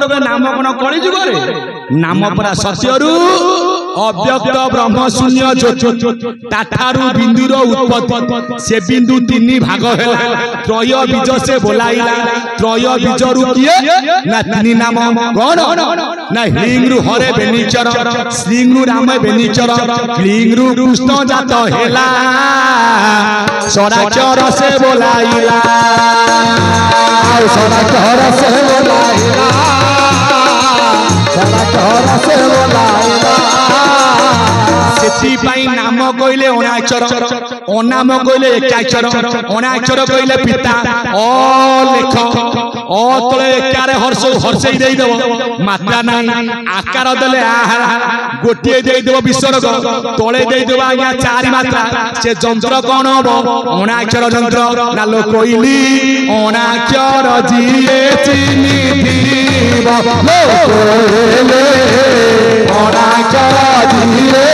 पर नाम कौन कली जुग नाम परा सत्यरू अव्यक्त ब्रह्म शून्य ताठारु बिंदुर उत्पत्ति से बिंदु तीन भाग है त्रय बीज से बोलाइला त्रय बीजरु किए ना तीन नाम कौन ना हिंगरु हरे बेनिचर श्रींगरु राम बेनिचर क्लींगरु कृष्ण जात हेला सराचर से बोलाइला सराचर से बोलाइला सराचर से बोलाइला नाम कहले अणाक्षर अनाम कहले एकाक्षर अणाक्षर कहले पिता अलेख अतले एकारे हर्ष हर्षै दे देव मात्रा नाही आकार देले गोटे दे देव विसर्ग तळे दे देव आज्ञा चारि मात्रा से यंत्र कोन हो अणाक्षर यंत्र नालो कोइली अणाक्षर जिए चिनी दीव लो कोइले अणाक्षर जिए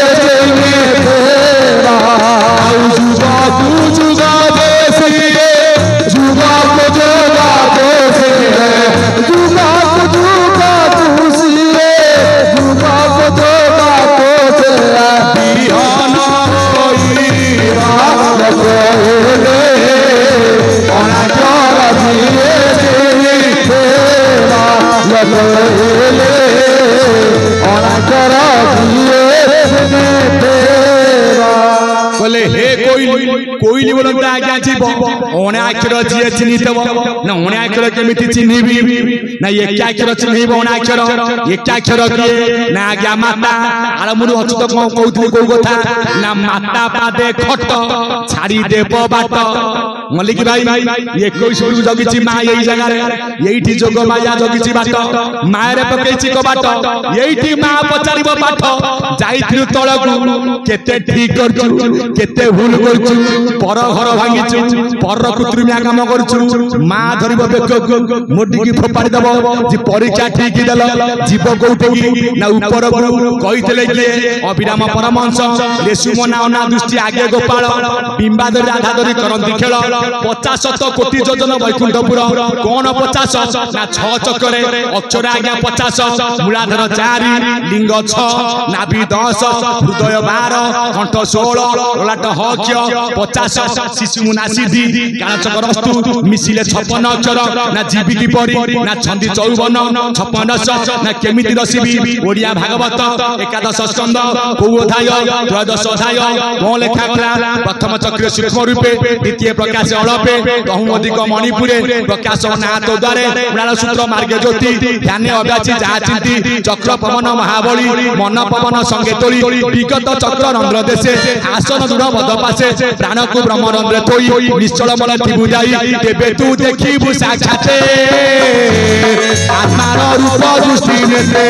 कोइली बोलता आज्ञा जीव अणाक्षर जी चिन्हितव ना अणाक्षर केमिति चिन्हिबी ना एकाक्षर चिन्हिब अणाक्षर एकाक्षर किए ना आज्ञा माता आरमुरु अचुत को कहउथि को कथा ना माता पादे खट छाड़ी देव बाट मल्लिक भाई 21 रु जगिछि मा एई जगह रे एइठी जोग माया जगिछि बाट मारे पकेछि को बाट एइठी मा पचारिबो पाठ जाइथिलु तळकु केते ठीक करछु केते भूल करछु पर घर भांगिछु पर कुत्रिमिया काम करछु मा धरिबो बेक मोडी की फोपाड़ी दबो जे परीक्षा ठीक देल जीव कोउठी ना ऊपर को कहितले कि अभिराम परमहंस लेसुमना अना दृष्टि आगे गोपाल बिंबाद राधा धरि करंती खेल 50 कोटी योजन वैकुंठपुर कोन 50 ना 6 चक्रे अक्षर आज्ञा 50 मूलाधर 4 लिंग 6 नाभि 10 हृदय 12 कंठ 16 ललाट हक्ष 50 शिशु मुना सिद्धि काल चक्रस्तु मिसिले 56 अक्षर ना जीवी की परी ना छंदी 54 56 ना केमिति रसिबी ओडिया भागवत एकादश स्कंद को अध्याय त्रयोदश अध्याय कोन लेखा कला प्रथम चक्र सूक्ष्म रूपे द्वितीय प्रकाश अलपे कहूं अधिक मणिपुरे प्रकाश नाथ द्वारे मृणाल सूत्र मार्ग ज्योति ध्यान अभ्यासी जा चिंती चक्र पवन महाबली मन पवन संगे तोली विगत चक्र रंध्र देशे आसन दूर बद पासे प्राण को ब्रह्म रंध्र थोई निश्चल मन थिबु जाई तेबे तू देखिबु साक्षात आत्मार रूप दृष्टि नेते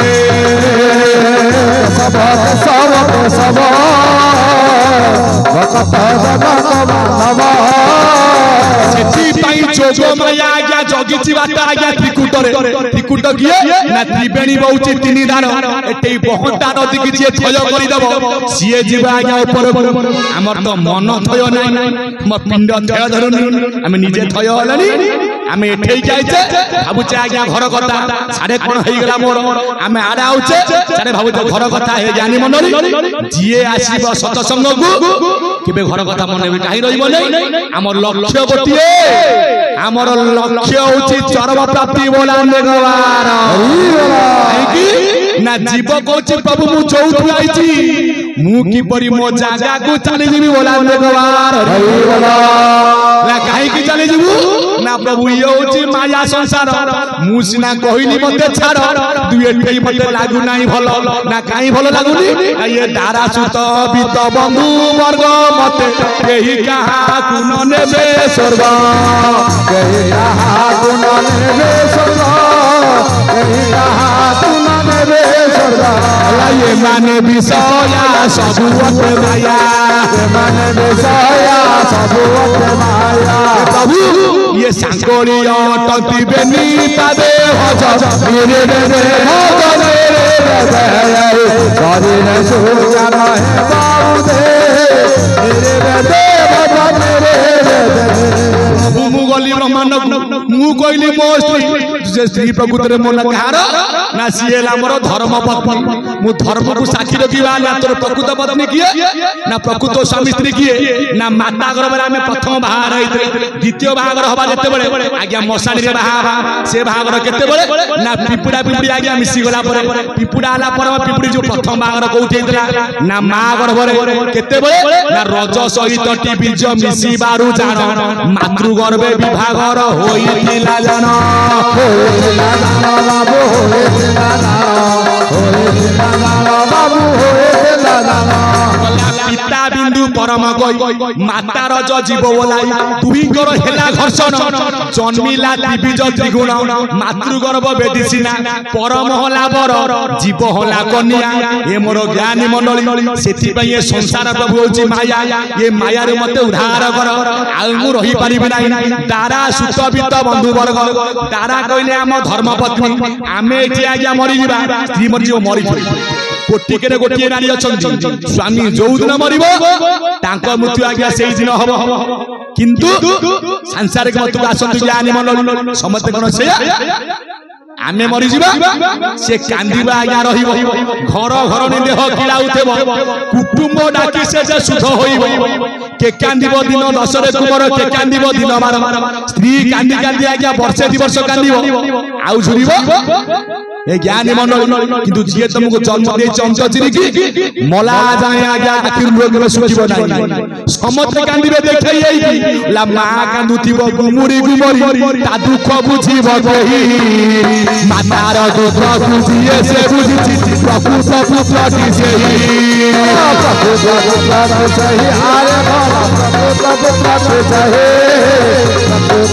सब सब भक्त जगत मानव जोग माया आज्ञा जगिछि बाट आज्ञा त्रिकुट किए ना त्रिवेणी बहुची तीन दान एते बहुत नदी कि जे थय करि दबो सिए जीव आज्ञा ऊपर हमर तो मन थय नै हम पिंड थय धरुनी हम निजे थय हलनी हम एठै जाइछे भाबुचे आज्ञा घर कथा सारे कोन हेइ गेला मोर हम आडे आउछे सारे भाबुचे घर कथा हे ज्ञानी मनरी जिए आसीबो सतसंग को केबे घर कथा मन बे काहि रहिबो नै हमर लक्ष्य गोटिए हमर लक्ष्य होछि चरम प्राप्ति बोला नेगवार ना जीव कहछि प्रभु मु चौथु आइछि मु की परि मो जागा को चली जीवी बोला नेगवार ना काहे की चली जीवु ना प्रभु ये होछि माया संसार मु सिना कहिनी मते छाड़ दुए ठेई मते लागु नाही भलो ना काहे भलो लागुनी ये दारा सुत बित बंधु वर्ग मते केही कहा कुन नेबे स्वर्ग केही कहा कुन नेबे स्वर्ग केही कहा कुन नेबे स्वर्ग ये माने विषया सबुवत माया ये माने विषया सबुवत माया प्रभु ये सांगोली अटंती बेनी पादे भज मेरे रे भज रे शरीर सुजन है बाउदे मेरे रे भज मेरे रे मु गली ब्रह्मांड मु कहली मो स्त्री से स्त्री प्रकृति मन कहार ना सी मोर धर्म पत्नी मु धर्म को साक्षी रखा ना तोर प्रकृत पत्नी किए ना प्रकृत स्वामी स्त्री किए ना माता गर्भ आम प्रथम बाहर द्वितीय बाहर हवा जिते आज्ञा मशाणी बाहा से बाहर केते ना पिपुड़ा पिपुड़ी आज्ञा मिसीगला पिपुड़ा आला पिपुड़ी जो प्रथम बाहर कौटी ना माँ गर्भ केते ना रज सहित बीज मिसी बारू जान मातृगर्भे विभागर होइतिला जान पिता बिंदु परम गई माता रज जीव बोलाई दुहींकर हेला घर्षण जन्मिला त्रिबीज त्रिगुण मातृगर्भ बेदिसिना परम होला बर जीव होला कन्या ए मोर ज्ञानी मंडली सेति पई ए संसार प्रभु होची माया ये माया रे मते उद्धार कर आ मु रही परिबि नाही तारा सुतबित बंधु वर्ग तारा कहले हम धर्म पत्नी आमे एठी आज्ञा मरि जिबा स्त्री मरि जो मरि कोटी के गोटे नारी अछंती स्वामी जो दिन मरिबो तांको मृत्यु आज्ञा सेही दिन हबो किंतु सांसारिक मतु आसंतु ज्ञानी मंडल समस्त कोन से आमे मरि जिबा से कांदिबा आज्ञा रहिबो घर घर नि देह किलाउथेबो कुटुंब डाकी से सुध होइबो के कांदिबो दिन दशरे कुमार के कांदिबो दिन मार स्त्री कांदी कांदी आज्ञा वर्षे दि वर्ष कांदिबो आउ झुरिबो ए ज्ञानी मंडल किंतु जिए तुमको जन्म दे चंच चिरिकी मला जाए आज्ञा आखिर लोग सुखिबो नाही समस्त कांदिबे देखै एई ला मा कांदुथिबो गुमुरी गुमरी ता दुख बुझिबो केही मातार दुख बुझिए से बुझि प्रभु सब पुत्र सेही प्रभु पुत्र सही आरे प्रभु पुत्र सही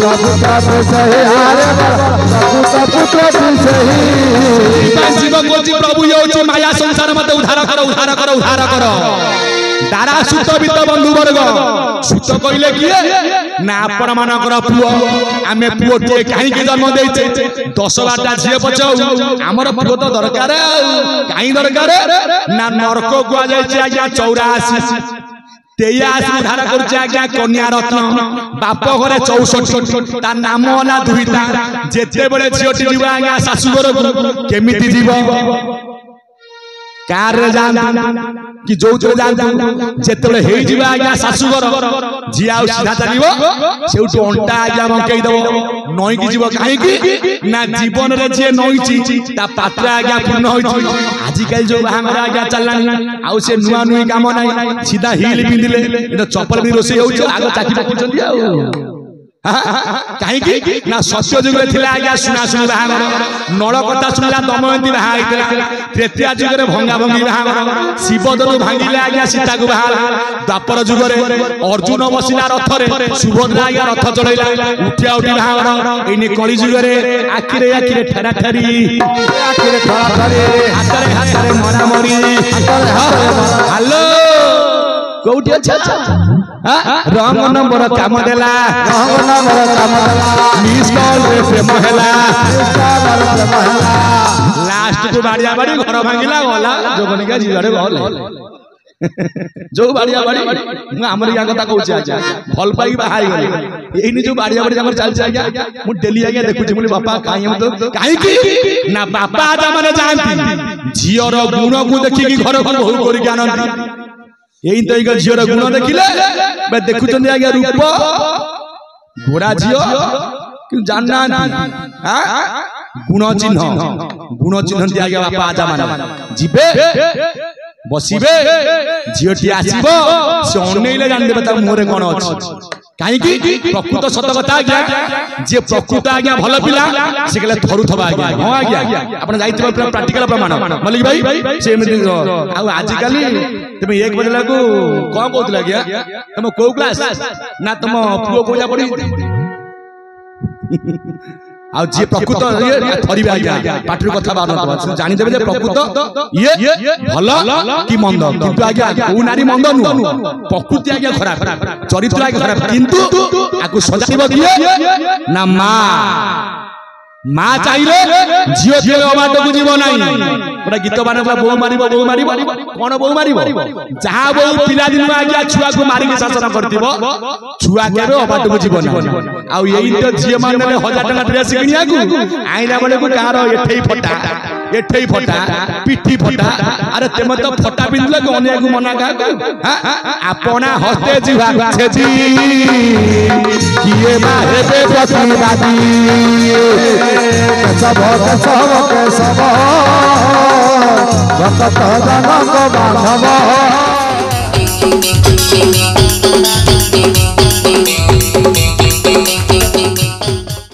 प्रभु पुत्र सही आरे प्रभु पुत्र सही जीव कोची प्रभु योची माया संसार मते उद्धार करो उद्धार करो उद्धार करो दारा सुत बित बंधु वर्ग सुत कइले किए ना आपण मानकर पुओ आमे पुओ टे काहे के जन्म देइछे 10 बाटा झिए पछाउ हमर पुओ तो दरकार काहे दरकार ना नरक गुआ जाइछे आज्ञा 84 तेयास उद्धार करछे आज्ञा कन्या रत्न बाप घरे 64 ता नाम होला दुहिता जेते बेले झियोटी जीव आज्ञा सासु घर केमिति जीव कार रे जान कि जो जो जान जेते बेले हेइ जीव आज्ञा सासु घर जिया सीधा चलिबो सेउटो अंटा आज्ञा बंकेई दबो नई की जीव काहे की ना जीवन रे जे नईची ता पात्र आज्ञा पूर्ण होइछि आजि काल जो बाहांगर आज्ञा चललानी आउ से नुआ नुई काम नाही सीधा हिल बिंदिले एटा चप्पल भी रोसे होउछ आगो चाकी पकुचंदी आउ काहे की ना सत्य जुग रे थिला आज्ञा सुना सुनी बाहांगर नळ कथा सुनला दमयंती बाहा आइतला त्रेता जुग रे भंगा भंगी बाहांगर शिवदरु भांगिले आज्ञा सीता को बाहा द्वापर जुग रे अर्जुन बसिला रथ रे सुभद्रा आज्ञा रथ चढ़ैला उठिया उठी बाहांगर एने कली जुग रे आखिरे ठेरा ठेरी आखिरे ठेरा ठेरी हातरे हातरे मरा मरी हेलो कोउठी अच्छा रंग नंबर काम देला मिस कॉल रे प्रेम हैला लास्ट को बाड़िया बाड़ी घर भांगिला गला जोगन के जिगरे गल जो बाड़िया बाड़ी मु हमर या कथा कहूची आजा भल पाई बाहाई गली एनी जो बाड़िया बाड़ी हमर चल जाय मु डेली आगे देखुची मुली बापा काई हम तो काई की ना बापा आजा माने जानती झियर गुण को देखि की घर घर बहु करी जानती यही तो एक झीर गुण देखिले बे देखुचंदी आगे रूप घोड़ा झियो कि जानना हां गुण चिन्ह दिया गया बापा आजा माने जिबे बसिबे झियोटी आसीबो से अनेइले जान देबे ता मोरे कोन अछि काहे की प्रकृत सत कथा आज्ञा जे प्रकृत आज्ञा भल पिला से कहले थरु थबा आज्ञा हां आज्ञा आपण जाइतिबो प्रैक्टिकल प्रमाण मलिक भाई से एमति आ आज काली तमे 1 बजे लागू कोन कहतला आज्ञा तमे को क्लास ना तम पुओ कोया पड़ी आ जे प्रकृत ये थरिबा आज्ञा पाठर कथा बान जानि देबे जे प्रकृत ये भल कि मंद किंतु आज्ञा को नारी मंद नु प्रकृति आज्ञा खराब चरित्र आज्ञा खराब किंतु आकु सजाइबो किए ना मा माँ चाहिए झील के बाट को जीव ना गोटे गीत मान बोह मार कौन बोह मार जहाँ बोह पिला दिन आज्ञा छुआ को मारिक शासन कर छुआ के अबाट को जीव ना आउ यही तो झील मान 1000 टका ड्रेस किनिया आईला बेले को गाँव एठे फटा पिठी फटा अरे तेम तो फटा पिंधल अने को मना का अपना हस्ते जीवा छेजी किए मारे प्रतिवादी सब भक्त जनक बांधव